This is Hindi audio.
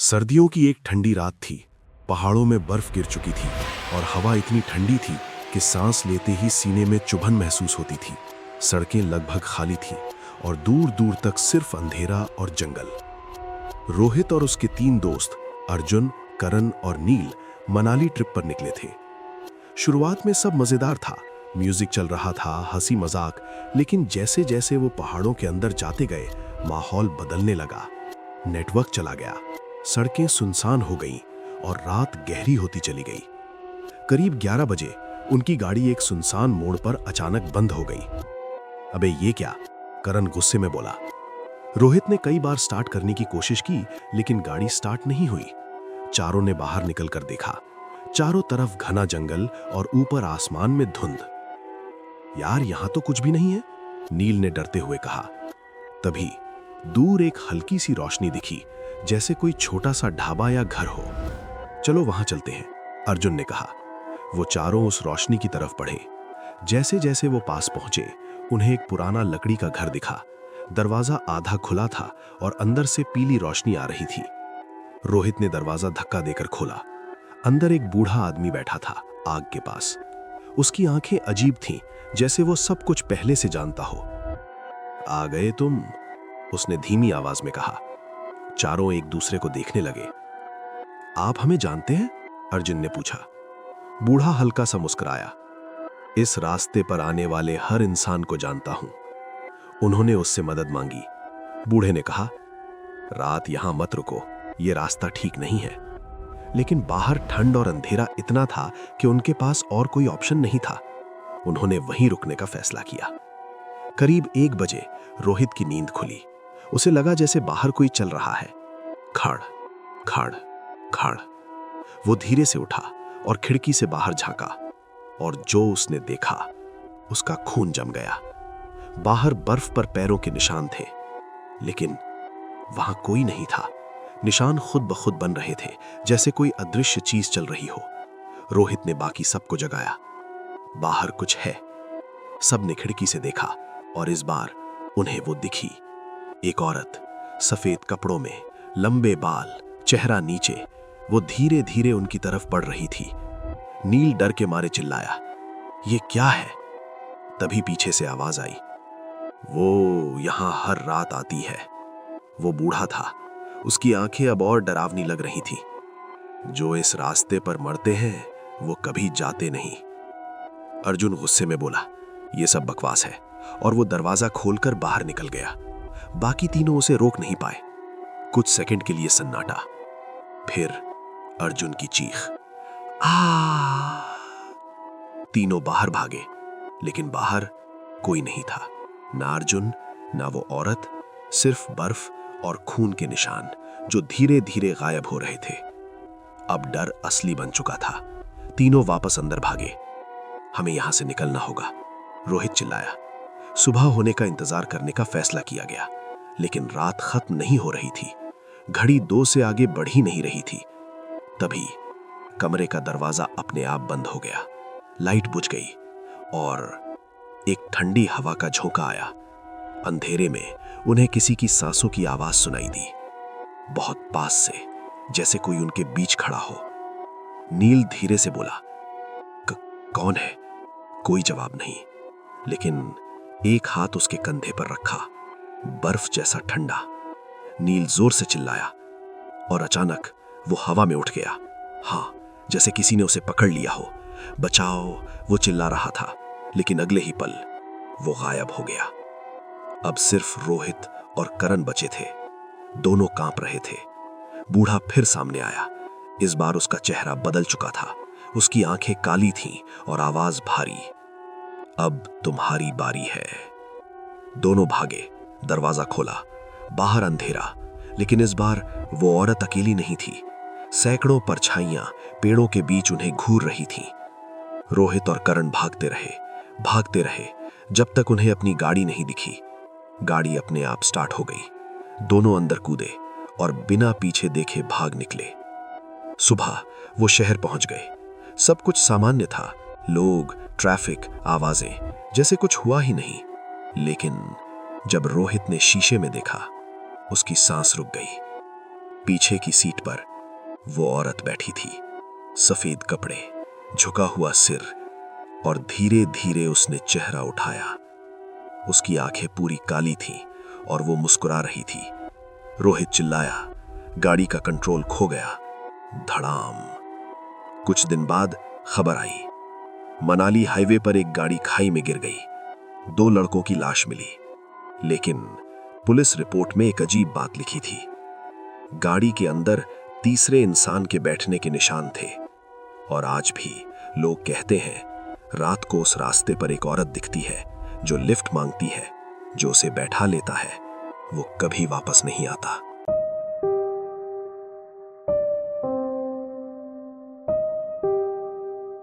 सर्दियों की एक ठंडी रात थी। पहाड़ों में बर्फ गिर चुकी थी और हवा इतनी ठंडी थी कि सांस लेते ही सीने में चुभन महसूस होती थी। सड़कें लगभग खाली थीं और दूर दूर तक सिर्फ अंधेरा और जंगल। रोहित और उसके 3 दोस्त अर्जुन, करण और नील मनाली ट्रिप पर निकले थे। शुरुआत में सब मजेदार था, म्यूजिक चल रहा था, हंसी मजाक। लेकिन जैसे जैसे वो पहाड़ों के अंदर जाते गए, माहौल बदलने लगा। नेटवर्क चला गया, सड़कें सुनसान हो गईं और रात गहरी होती चली गई। करीब 11 बजे उनकी गाड़ी एक सुनसान मोड़ पर अचानक बंद हो गई। अबे ये क्या? करण गुस्से में बोला। रोहित ने कई बार स्टार्ट करने की कोशिश की, लेकिन गाड़ी स्टार्ट नहीं हुई। चारों ने बाहर निकलकर देखा। चारों तरफ घना जंगल और ऊपर आसमान में धुंध। यार, यहां तो कुछ भी नहीं है, नील ने डरते हुए कहा। तभी दूर एक हल्की सी रोशनी दिखी, जैसे कोई छोटा सा ढाबा या घर हो। चलो वहां चलते हैं, अर्जुन ने कहा। वो चारों उस रोशनी की तरफ बढ़े। जैसे जैसे वो पास पहुंचे, उन्हें एक पुराना लकड़ी का घर दिखा। दरवाजा आधा खुला था और अंदर से पीली रोशनी आ रही थी। रोहित ने दरवाजा धक्का देकर खोला। अंदर एक बूढ़ा आदमी बैठा था, आग के पास। उसकी आंखें अजीब थीं, जैसे वो सब कुछ पहले से जानता हो। आ गए तुम, उसने धीमी आवाज में कहा। चारों एक दूसरे को देखने लगे। आप हमें जानते हैं? अर्जुन ने पूछा। बूढ़ा हल्का सा मुस्कुराया। इस रास्ते पर आने वाले हर इंसान को जानता हूं। उन्होंने उससे मदद मांगी। बूढ़े ने कहा, रात यहां मत रुको, यह रास्ता ठीक नहीं है। लेकिन बाहर ठंड और अंधेरा इतना था कि उनके पास और कोई ऑप्शन नहीं था। उन्होंने वहीं रुकने का फैसला किया। करीब 1 बजे रोहित की नींद खुली। उसे लगा जैसे बाहर कोई चल रहा है। खड़ खड़ खड़। वो धीरे से उठा और खिड़की से बाहर झांका, और जो उसने देखा, उसका खून जम गया। बाहर बर्फ पर पैरों के निशान थे, लेकिन वहां कोई नहीं था। निशान खुद ब खुद बन रहे थे, जैसे कोई अदृश्य चीज चल रही हो। रोहित ने बाकी सबको जगाया। बाहर कुछ है। सबने खिड़की से देखा और इस बार उन्हें वो दिखी। एक औरत, सफेद कपड़ों में, लंबे बाल, चेहरा नीचे। वो धीरे धीरे उनकी तरफ बढ़ रही थी। नील डर के मारे चिल्लाया, ये क्या है? तभी पीछे से आवाज आई, वो यहां हर रात आती है। वो बूढ़ा था। उसकी आंखें अब और डरावनी लग रही थी। जो इस रास्ते पर मरते हैं, वो कभी जाते नहीं। अर्जुन गुस्से में बोला, ये सब बकवास है, और वो दरवाजा खोलकर बाहर निकल गया। बाकी तीनों उसे रोक नहीं पाए। कुछ सेकंड के लिए सन्नाटा, फिर अर्जुन की चीख, आ! तीनों बाहर भागे, लेकिन बाहर कोई नहीं था। ना अर्जुन, ना वो औरत, सिर्फ बर्फ और खून के निशान जो धीरे धीरे गायब हो रहे थे। अब डर असली बन चुका था। तीनों वापस अंदर भागे। हमें यहां से निकलना होगा, रोहित चिल्लाया। सुबह होने का इंतजार करने का फैसला किया गया, लेकिन रात खत्म नहीं हो रही थी। घड़ी 2 से आगे बढ़ ही नहीं रही थी। तभी कमरे का दरवाजा अपने आप बंद हो गया। लाइट बुझ गई और एक ठंडी हवा का झोंका आया। अंधेरे में उन्हें किसी की सांसों की आवाज सुनाई दी, बहुत पास से, जैसे कोई उनके बीच खड़ा हो। नील धीरे से बोला, कौन है? कोई जवाब नहीं, लेकिन एक हाथ उसके कंधे पर रखा, बर्फ जैसा ठंडा। नील जोर से चिल्लाया और अचानक वो हवा में उठ गया। हां, जैसे किसी ने उसे पकड़ लिया हो। बचाओ, वो चिल्ला रहा था, लेकिन अगले ही पल वो गायब हो गया। अब सिर्फ रोहित और करण बचे थे। दोनों कांप रहे थे। बूढ़ा फिर सामने आया। इस बार उसका चेहरा बदल चुका था। उसकी आंखें काली थीं और आवाज भारी, अब तुम्हारी बारी है। दोनों भागे। दरवाजा खोला। बाहर अंधेरा, लेकिन इस बार वो औरत अकेली नहीं थी। सैकड़ों परछाइयां पेड़ों के बीच उन्हें घूर रही थीं। रोहित और करण भागते रहे, जब तक उन्हें अपनी गाड़ी नहीं दिखी। गाड़ी अपने आप स्टार्ट हो गई। दोनों अंदर कूदे और बिना पीछे देखे भाग निकले। सुबह वो शहर पहुंच गए। सब कुछ सामान्य था, लोग, ट्रैफिक, आवाजें, जैसे कुछ हुआ ही नहीं। लेकिन जब रोहित ने शीशे में देखा, उसकी सांस रुक गई। पीछे की सीट पर वो औरत बैठी थी, सफेद कपड़े, झुका हुआ सिर, और धीरे धीरे उसने चेहरा उठाया। उसकी आंखें पूरी काली थीं और वो मुस्कुरा रही थी। रोहित चिल्लाया, गाड़ी का कंट्रोल खो गया। धड़ाम। कुछ दिन बाद खबर आई, मनाली हाईवे पर एक गाड़ी खाई में गिर गई। 2 लड़कों की लाश मिली, लेकिन पुलिस रिपोर्ट में एक अजीब बात लिखी थी। गाड़ी के अंदर तीसरे इंसान के बैठने के निशान थे। और आज भी लोग कहते हैं, रात को उस रास्ते पर एक औरत दिखती है जो लिफ्ट मांगती है। जो उसे बैठा लेता है वो कभी वापस नहीं आता।